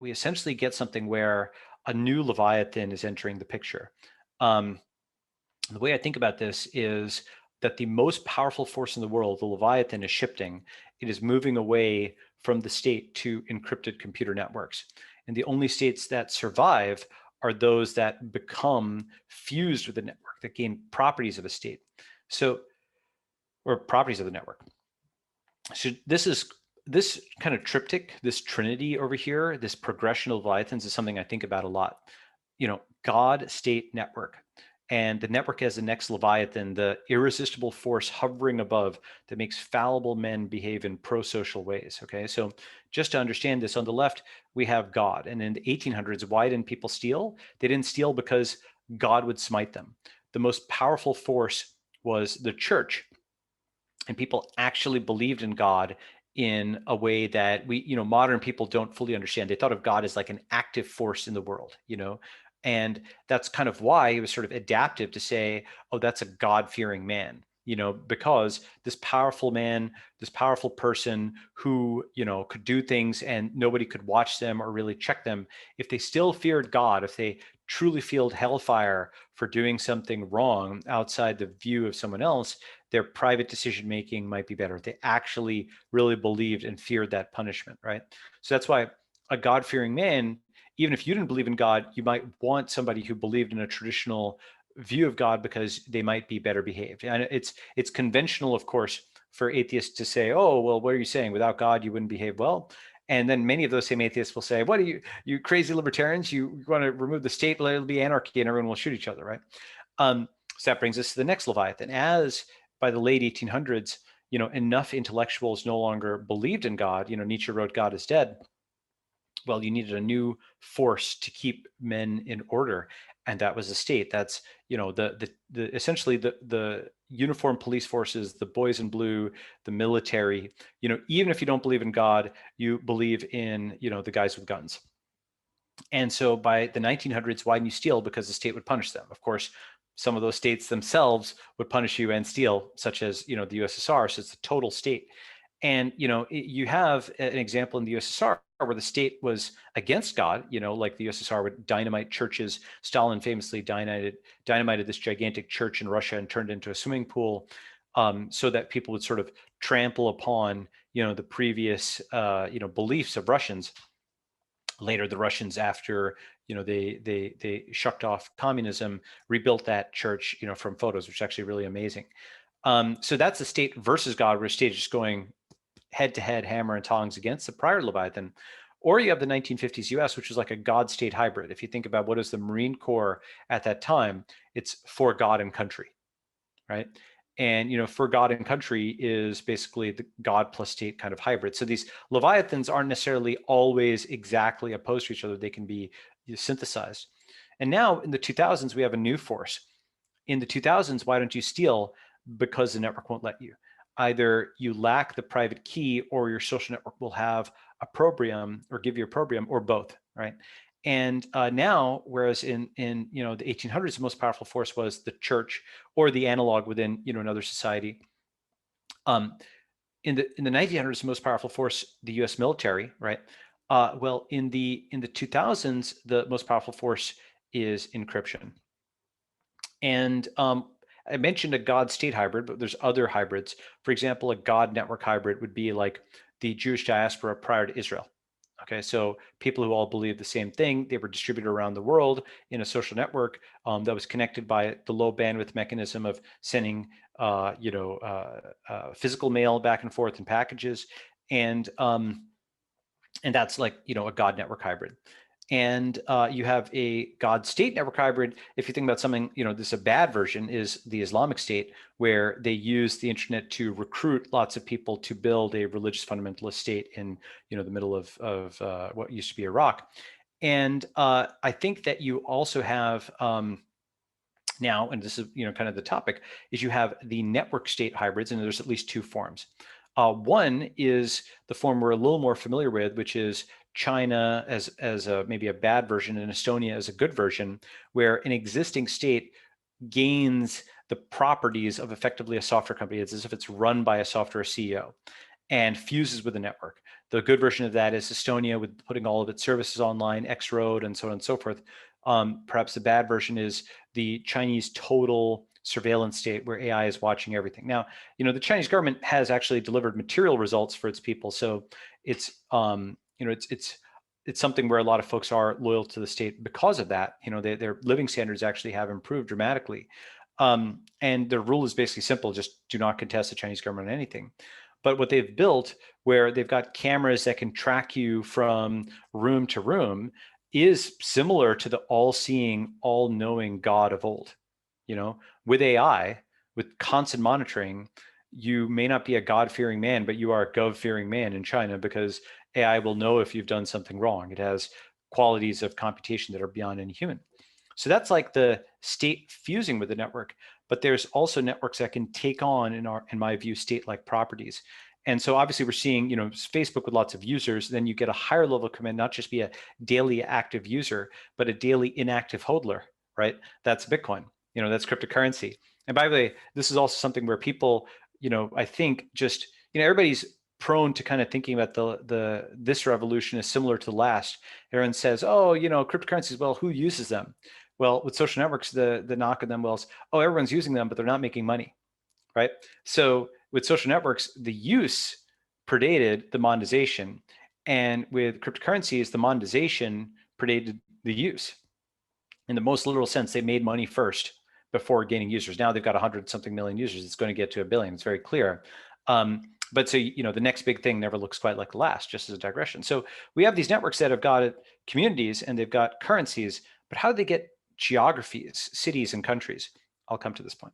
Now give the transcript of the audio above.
we essentially get something where a new Leviathan is entering the picture. Um, the way I think about this is that the most powerful force in the world, the Leviathan, is shifting. It is moving away from the state to encrypted computer networks. And the only states that survive are those that become fused with the network, that gain properties of a state. So, or properties of the network. So this kind of triptych, this trinity over here, this progression of Leviathans is something I think about a lot. God, state, network. And the network as the next Leviathan, the irresistible force hovering above that makes fallible men behave in pro-social ways. Okay, so just to understand this, on the left, we have God. And in the 1800s, why didn't people steal? They didn't steal because God would smite them. The most powerful force was the church, and people actually believed in God in a way that modern people don't fully understand. They thought of God as like an active force in the world, and that's kind of why it was sort of adaptive to say, oh, that's a God-fearing man, because this powerful man, this powerful person who, could do things and nobody could watch them or really check them. If they still feared God, if they truly feared hellfire for doing something wrong outside the view of someone else, their private decision making might be better. They actually really believed and feared that punishment, right? So that's why a God-fearing man, even if you didn't believe in God, you might want somebody who believed in a traditional view of God because they might be better behaved. And it's conventional, of course, for atheists to say, oh, well, what are you saying? Without God, you wouldn't behave well. And then many of those same atheists will say, what are you crazy libertarians? You want to remove the state, it'll be anarchy and everyone will shoot each other, right? So that brings us to the next Leviathan. As by the late 1800s, enough intellectuals no longer believed in God. Nietzsche wrote God is dead. Well, you needed a new force to keep men in order, and that was the state. That's the essentially the uniformed police forces, the boys in blue, the military. Even if you don't believe in God, you believe in the guys with guns. And so by the 1900s, why didn't you steal? Because the state would punish them. Of course, some of those states themselves would punish you and steal, such as the USSR. So it's the total state. And you have an example in the USSR where the state was against God. Like the USSR would dynamite churches. Stalin famously dynamited this gigantic church in Russia and turned it into a swimming pool, so that people would sort of trample upon the previous beliefs of Russians. Later, the Russians, after they shucked off communism, rebuilt that church from photos, which is actually really amazing. So that's the state versus God, where the state is just going head to head, hammer and tongs against the prior Leviathan. Or you have the 1950s US, which is like a God-state hybrid. If you think about what is the Marine Corps at that time, it's for God and country, right? And for God and country is basically the God plus state kind of hybrid. So these Leviathans aren't necessarily always exactly opposed to each other. They can be synthesized. And now in the 2000s, we have a new force. In the 2000s, why don't you steal? Because the network won't let you. Either you lack the private key, or your social network will have opprobrium or give you opprobrium, or both, right? And now, whereas in the 1800s, the most powerful force was the church or the analog within another society. In the 1900s, the most powerful force, the U.S. military, right? Well, in the 2000s, the most powerful force is encryption. And I mentioned a God-state hybrid, but there's other hybrids. For example, a God-network hybrid would be like the Jewish diaspora prior to Israel. Okay, so people who all believe the same thing, they were distributed around the world in a social network that was connected by the low bandwidth mechanism of sending, physical mail back and forth in packages, and that's like a God network hybrid. And you have a God state network hybrid. If you think about something, this is a bad version, is the Islamic State, where they use the internet to recruit lots of people to build a religious fundamentalist state in the middle of what used to be Iraq. And I think that you also have now, and this is kind of the topic, is you have the network state hybrids, and there's at least two forms. One is the form we're a little more familiar with, which is China as maybe a bad version and Estonia as a good version, where an existing state gains the properties of effectively a software company. It's as if it's run by a software CEO and fuses with the network. The good version of that is Estonia with putting all of its services online, X Road, and so on and so forth. Perhaps the bad version is the Chinese total surveillance state where AI is watching everything. Now, the Chinese government has actually delivered material results for its people, so it's it's something where a lot of folks are loyal to the state because of that. Their living standards actually have improved dramatically. And their rule is basically simple: just do not contest the Chinese government on anything. But what they've built, where they've got cameras that can track you from room to room, is similar to the all-seeing, all-knowing God of old. With AI, with constant monitoring, you may not be a God-fearing man, but you are a gov-fearing man in China, because AI will know if you've done something wrong. It has qualities of computation that are beyond any human. So that's like the state fusing with the network, but there's also networks that can take on, in my view, state-like properties. And so obviously we're seeing, Facebook with lots of users, then you get a higher level of command, not just be a daily active user, but a daily inactive hodler, right? That's Bitcoin, that's cryptocurrency. And by the way, this is also something where people, I think just, everybody's prone to kind of thinking about this revolution is similar to the last. Everyone says, oh, cryptocurrencies, well, who uses them? Well, with social networks, the knock on them was, oh, everyone's using them, but they're not making money, right? So with social networks, the use predated the monetization. And with cryptocurrencies, the monetization predated the use. In the most literal sense, they made money first before gaining users. Now they've got 100-something million users. It's going to get to 1 billion. It's very clear. But so, the next big thing never looks quite like the last, just as a digression. So we have these networks that have got communities and they've got currencies, but how do they get geographies, cities, and countries? I'll come to this point.